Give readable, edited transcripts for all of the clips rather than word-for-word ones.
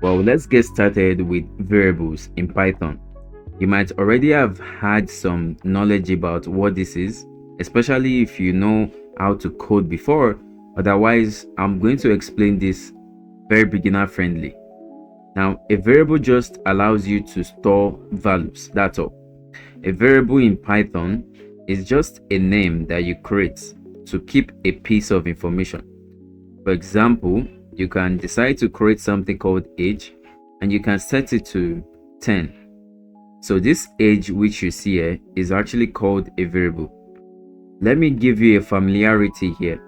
Well, let's get started with variables in Python. You might already have had some knowledge about what this is, especially if you know how to code before. Otherwise, I'm going to explain this very beginner friendly. Now, a variable just allows you to store values. That's all. A variable in Python is just a name that you create to keep a piece of information. For example, you can decide to create something called age and you can set it to 10. So this age which you see here is actually called a variable. Let me give you a familiarity here.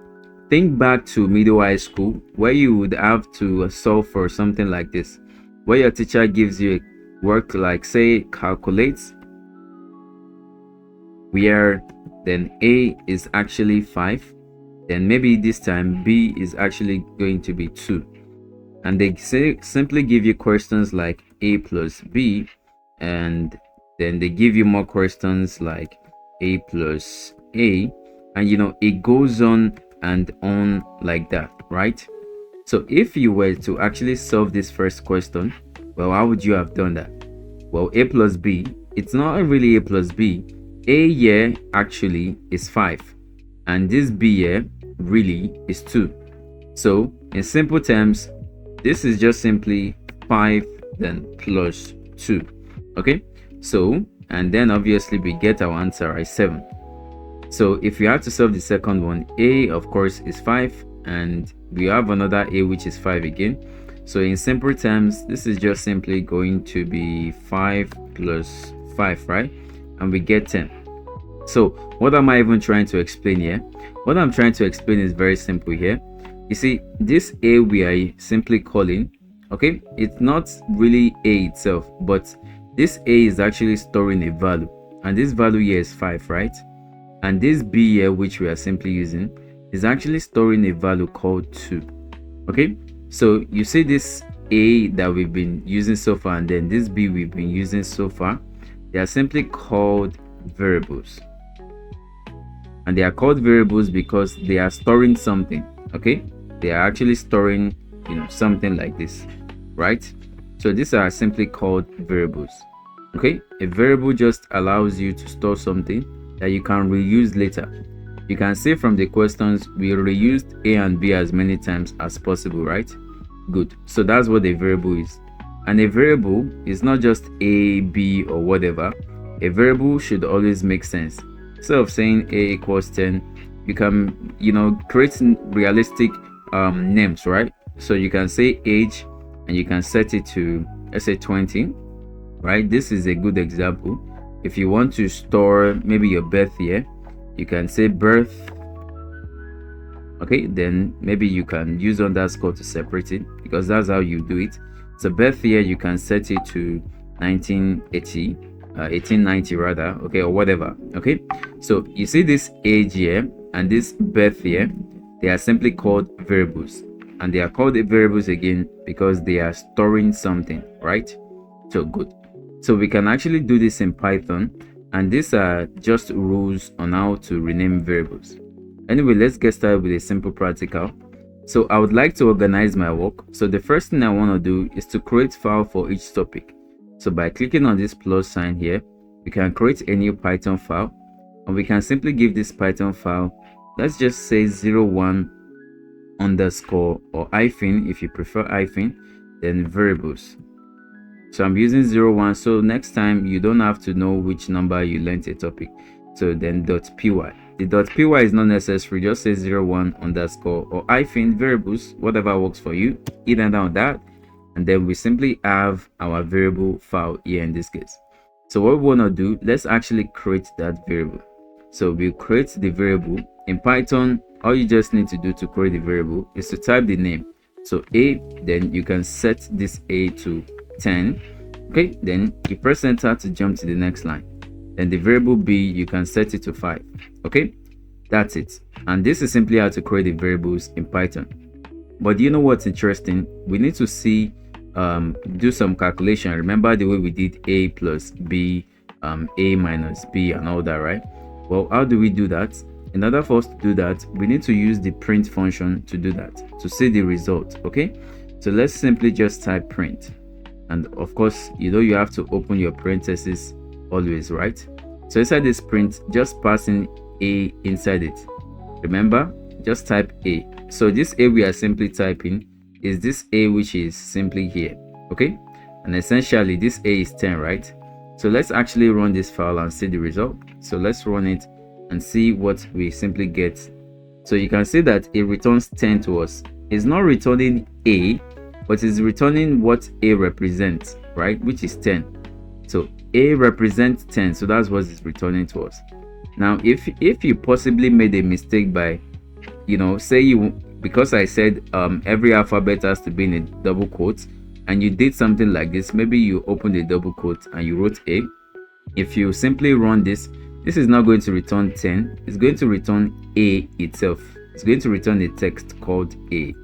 Think back to middle high school where you would have to solve for something like this, where your teacher gives you a work like say calculate, where then A is actually 5, then maybe this time B is actually going to be 2, and they simply give you questions like A plus B, and then they give you more questions like A plus A, and it goes on and on like that, right? So if you were to actually solve this first question, well, how would you have done that? Well, A plus B, it's not really A plus B. A here actually is 5 and this B here really is 2. So in simple terms, this is just simply 5 then plus 2. Okay, so and then obviously we get our answer as 7. So if you have to solve the second one, A of course is 5 and we have another A which is 5 again. So in simple terms, this is just simply going to be 5 plus 5, right? And we get 10. So what am I even trying to explain here? What I'm trying to explain is very simple here. You see, this A we are simply calling, okay, it's not really A itself, but this A is actually storing a value, and this value here is 5, right? And this B here which we are simply using is actually storing a value called 2. Okay, so you see this A that we've been using so far and then this B we've been using so far, they are simply called variables. And they are called variables because they are storing something. Okay, they are actually storing something like this, right? So these are simply called variables. Okay, a variable just allows you to store something that you can reuse later. You can see from the questions we reused A and B as many times as possible, right? Good. So that's what a variable is. And a variable is not just A, B or whatever. A variable should always make sense. Instead of saying A equals 10, you can create realistic names, right? So you can say age and you can set it to, let's say, 20, right? This is a good example. If you want to store maybe your birth year, you can say birth. Okay, then maybe you can use underscore to separate it because that's how you do it. So birth year, you can set it to 1980, 1890 rather, okay, or whatever. Okay, so you see this age here and this birth year, they are simply called variables, and they are called variables again because they are storing something, right? So good. So we can actually do this in Python, and these are just rules on how to rename variables. Anyway, let's get started with a simple practical. So I would like to organize my work. So the first thing I want to do is to create file for each topic. So by clicking on this plus sign here, we can create a new Python file, and we can simply give this Python file, let's just say 01 underscore or hyphen if you prefer hyphen, then variables. So I'm using 01, so next time you don't have to know which number you learnt a topic. So then .py. The .py is not necessary, just say 01 underscore or hyphen variables, whatever works for you, either down that, and then we simply have our variable file here in this case. So what we want to do, let's actually create that variable. So we'll create the variable in Python. All you just need to do to create the variable is to type the name. So A, then you can set this A to 10. Okay, then you press enter to jump to the next line. Then the variable B, you can set it to 5. Okay, that's it. And this is simply how to create the variables in Python. But do you know what's interesting? We need to see do some calculation. Remember the way we did A plus B, A minus B and all that, right? Well, how do we do that? In order for us to do that, we need to use the print function to do that, to see the result. Okay, So let's simply just type print. And of course, you have to open your parentheses always, right? So inside this print, just pass in a inside it. Remember, just type a. So this a we are simply typing is this a which is simply here, okay? And essentially this a is 10, right? So let's actually run this file and see the result. So let's run it and see what we simply get. So you can see that it returns 10 to us. It's not returning a, but it's returning what a represents, right? Which is 10. So a represents 10, so that's what it's returning to us. Now if you possibly made a mistake by, say you, because I said every alphabet has to be in a double quote, and you did something like this, maybe you opened a double quote and you wrote a. If you simply run this is not going to return 10, it's going to return a itself. It's going to return a text called a,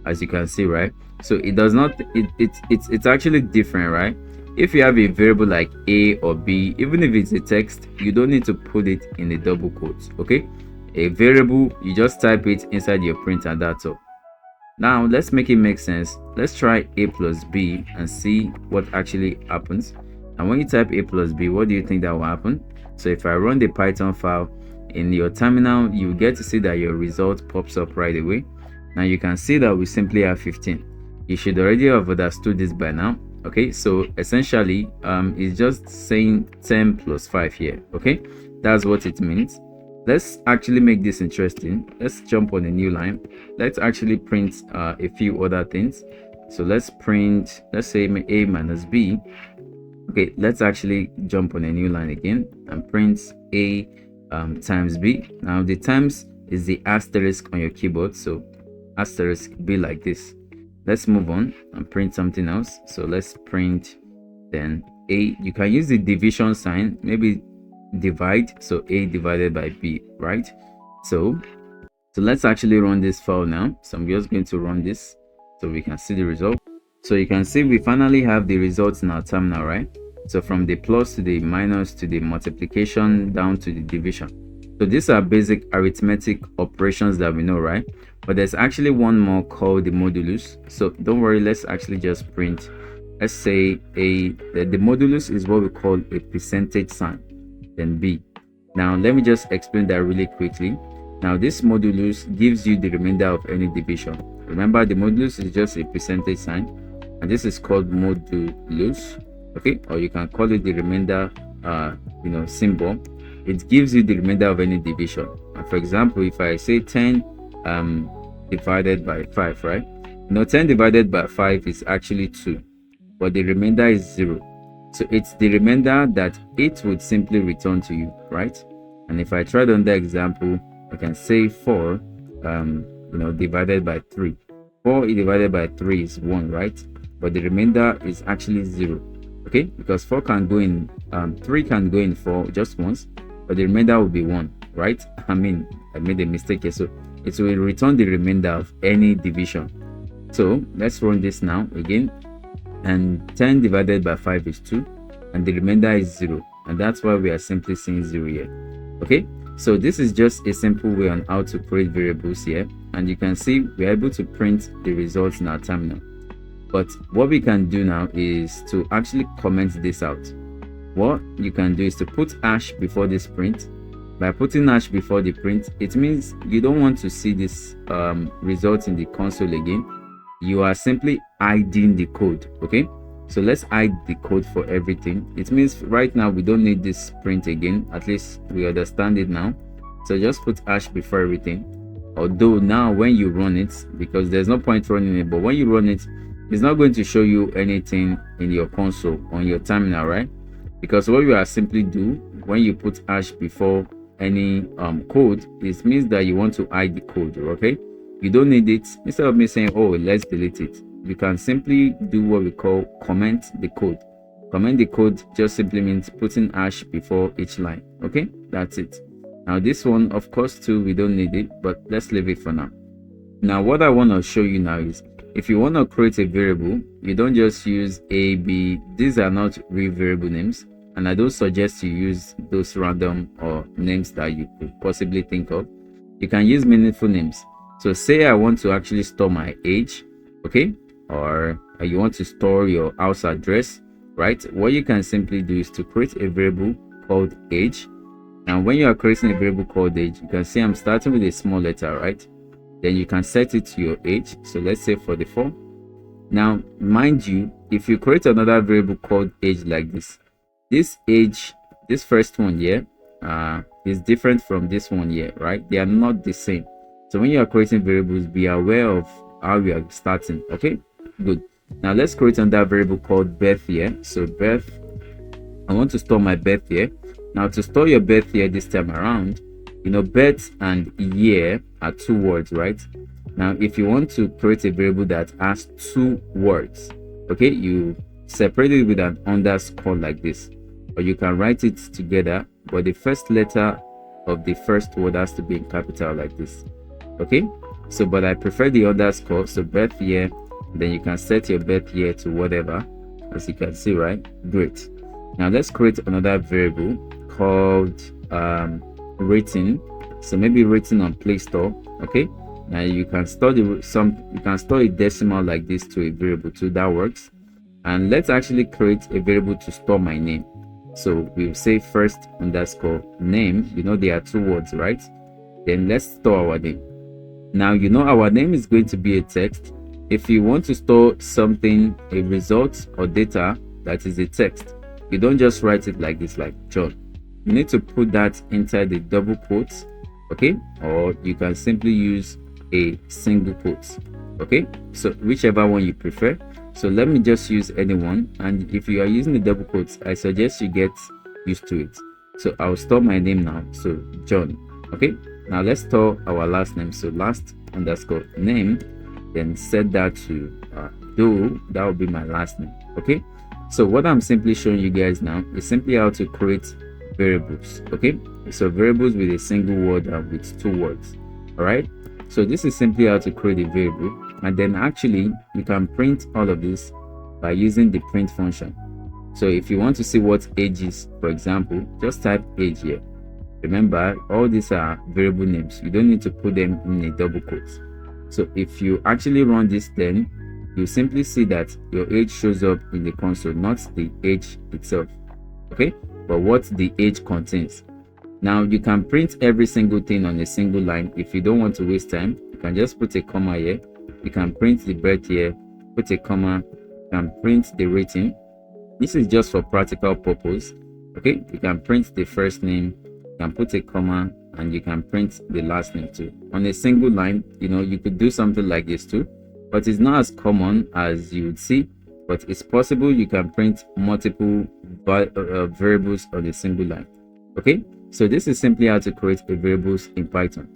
as you can see, right? So it does not, it's actually different, right? If you have a variable like a or b, even if it's a text, you don't need to put it in a double quote, okay? A variable, you just type it inside your print and that's all. Now let's make it make sense. Let's try a plus b and see what actually happens. And when you type a plus b, what do you think that will happen? So if I run the Python file in your terminal, you get to see that your result pops up right away. Now you can see that we simply have 15. You should already have understood this by now. Okay, so essentially it's just saying 10 plus 5 here. Okay, that's what it means. Let's actually make this interesting. Let's jump on a new line. Let's actually print a few other things. So let's print, let's say a minus b. Okay, let's actually jump on a new line again and print a times b. Now the times is the asterisk on your keyboard, so asterisk be like this. Let's move on and print something else. So let's print then a. You can use the division sign, maybe divide, so a divided by b, right? So let's actually run this file now. So I'm just going to run this so we can see the result. So you can see we finally have the results in our terminal, right? So from the plus to the minus to the multiplication down to the division. So these are basic arithmetic operations that we know, right? But there's actually one more called the modulus. So don't worry, let's actually just print, let's say the modulus is what we call a percentage sign, then b. Now let me just explain that really quickly. Now this modulus gives you the remainder of any division. Remember, the modulus is just a percentage sign, and this is called modulus, okay? Or you can call it the remainder symbol. It gives you the remainder of any division. And for example, if I say 10 divided by 5, right? 10 divided by 5 is actually 2, but the remainder is 0. So it's the remainder that it would simply return to you, right? And if I tried on the example, I can say 4 divided by 3. 4 divided by 3 is 1, right? But the remainder is actually 0, okay? Because 4 can go in 3 can go in 4 just once, but the remainder will be 1, right? I made a mistake here. So it will return the remainder of any division. So let's run this now again. And 10 divided by 5 is 2, and the remainder is 0, and that's why we are simply seeing 0 here. Okay, so this is just a simple way on how to create variables here, and you can see we're able to print the results in our terminal. But what we can do now is to actually comment this out. What you can do is to put hash before this print. By putting hash before the print, it means you don't want to see this result in the console again. You are simply hiding the code. Okay, so let's hide the code for everything. It means right now we don't need this print again. At least we understand it now. So just put hash before everything. Although now when you run it, because there's no point running it, but when you run it, it's not going to show you anything in your console on your terminal, right? Because what you are simply do when you put hash before any code, it means that you want to hide the code. Okay, you don't need it. Instead of me saying, oh, let's delete it, you can simply do what we call comment the code. Comment the code just simply means putting hash before each line. Okay, that's it. Now this one, of course, too, we don't need it, but let's leave it for now. Now what I want to show you now is, if you want to create a variable, you don't just use a, b. These are not real variable names, and I don't suggest you use those random or names that you could possibly think of. You can use meaningful names. So say I want to actually store my age, okay? or you want to store your house address, right? What you can simply do is to create a variable called age. And when you are creating a variable called age, you can see I'm starting with a small letter, right? Then you can set it to your age. So let's say 44. Now, mind you, if you create another variable called age like this age, this first one here, is different from this one here, right? They are not the same. So when you are creating variables, be aware of how you are starting. Okay, good. Now let's create another variable called birth year. So birth, I want to store my birth year. Now to store your birth year this time around, you know, birth and year are two words, right? Now if you want to create a variable that has two words, okay, you separate it with an underscore like this, or you can write it together, but the first letter of the first word has to be in capital like this. Okay, so but I prefer the underscore. So birth year, then you can set your birth year to whatever, as you can see, right? Great. Now let's create another variable called rating. So maybe rating on Play Store. Okay, now you can store you can store a decimal like this to a variable too. That works. And let's actually create a variable to store my name. So we'll say first underscore name. You know, there are two words, right? Then let's store our name. Now, you know, our name is going to be a text. If you want to store something, a result or data that is a text, you don't just write it like this, like John. You need to put that inside the double quotes, okay? Or you can simply use a single quote, okay? So whichever one you prefer. So let me just use any one. And if you are using the double quotes, I suggest you get used to it. So I'll store my name now. So John, okay? Now let's store our last name. So last underscore name, then set that to Doe. That will be my last name. Okay, so what I'm simply showing you guys now is simply how to create variables. Okay, so variables with a single word and with two words. All right, so this is simply how to create a variable, and then actually you can print all of this by using the print function. So if you want to see what age is, for example, just type age here. Remember, all these are variable names. You don't need to put them in a double quote. So if you actually run this, then you simply see that your age shows up in the console, not the age itself, okay, but what the age contains. Now you can print every single thing on a single line. If you don't want to waste time, you can just put a comma here. You can print the birth year, put a comma, you can print the rating. This is just for practical purpose. Okay, you can print the first name, can put a comma, and you can print the last name too on a single line. You know, you could do something like this too, but it's not as common as you would see, but it's possible. You can print multiple variables on a single line. Okay, so this is simply how to create a variables in Python.